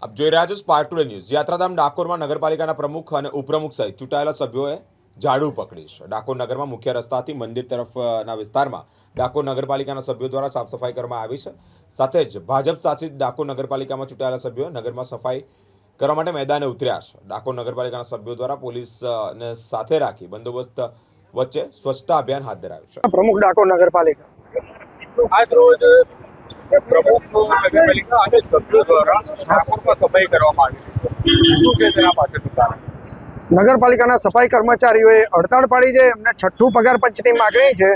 આપ જોઈ રહ્યા છો સ્પાર્ક ટુડે ન્યૂઝ। યાત્રાધામ ડાકોરમાં નગરપાલિકાના પ્રમુખ અને ઉપપ્રમુખ સહિત ચૂંટાયેલા સભ્યોએ ઝાડુ પકડી છે। ડાકોર નગરમાં મુખ્ય રસ્તાથી મંદિર તરફના વિસ્તારમાં ડાકોર નગરપાલિકાના સભ્યો દ્વારા સાફ સફાઈ કરવામાં આવી છે। સાથે જ ભાજપ શાસિત ડાકોર નગરપાલિકામાં ચૂંટાયેલા સભ્યો નગરમાં સફાઈ કરવા માટે મેદાને ઉતર્યા છે। ડાકોર નગરપાલિકાના સભ્યો દ્વારા પોલીસને સાથે રાખી બંદોબસ્ત વચ્ચે સ્વચ્છતા અભિયાન હાથ ધરાયું છે। પ્રમુખ ડાકોર નગરપાલિકા આજ રોજ પ્રમુખ નગરપાલિકા અને સભ્યો દ્વારા ડાકોરમાં સફાઈ કરવામાં આવી છે। શું છે તેના પાછળનું કારણ? નગરપાલિકાના સફાઈ કર્મચારીઓએ હડતાળ પાડી છે। એમને છઠ્ઠું પગાર પંચની માગણી છે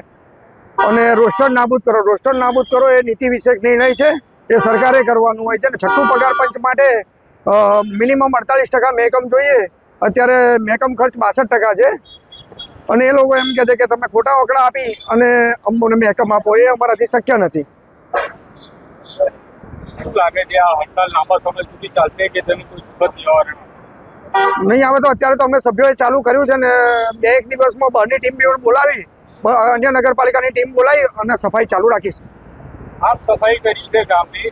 અને રોસ્ટર નાબૂદ કરો એ નીતિ વિષયક નિર્ણય છે। એ સરકારે કરવાનું હોય છે અને છઠ્ઠું પગાર પંચ માટે મિનિમમ 48% મહેકમ જોઈએ। અત્યારે મહેકમ ખર્ચ 62% છે અને એ લોકો એમ કહે છે કે તમે ખોટા આંકડા આપી અને અમને મહેકમ આપો, એ અમારાથી શક્ય નથી। શું લાગે છે આ હડતાલ લાંબા સમય સુધી ચાલશે કે તેનું કોઈ સુખદ નિવારણ? નહીં આવે તો અત્યારે તો અમે સભ્યોએ ચાલુ કર્યું છે ને 2-1 દિવસમાં બહારની ટીમ બી બોલાવી, અન્ય નગરપાલિકાની ટીમ બોલાવી અને સફાઈ ચાલુ રાખીશું। આપ સફાઈ કરી છે ગામની,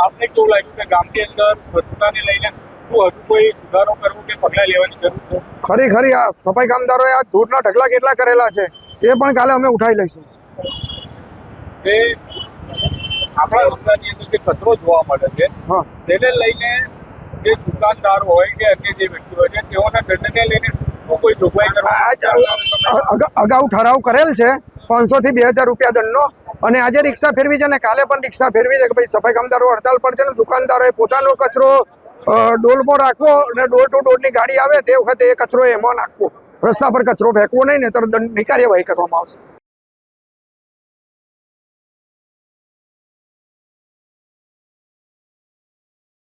આપને કેવું લાગ્યું કે ગામની અંદર સ્વચ્છતાને લઈને શું હજુ કોઈ સુધારો કરવો કે પગલાં લેવાની જરૂર છે? ખરી આ સફાઈ કામદારોએ આ ધૂળના ઢગલા કેટલા કરેલા છે એ પણ કાલે અમે ઉઠાવી લઈશું। કે આપણા વિસ્તારની અંદર જે કચરો જોવા મળે છે હા, તેને લઈને જે દુકાનદાર હોય કે અન્ય જે વ્યક્તિ હોય છે તેઓના દંડને લઈને શું કોઈ જોગવાઈ કરવા? અગાઉ ઠરાવ કરેલ છે 500 થી 2000 રૂપિયા દંડનો, અને આજે રિક્ષા ફેરવી છે ને કાલે પણ રિક્ષા ફેરવી છે કે ભાઈ સફાઈ કામદારો હડતાલ પર છે ને દુકાનદારોએ પોતાનો કચરો ડોલમાં રાખવો અને ડોર ટુ ડોરની ગાડી આવે તે વખતે એ કચરો એમાં નાખવો, રસ્તા પર કચરો ફેંકવો નહીં, ને તો દંડની કાર્યવાહી કરવામાં આવશે।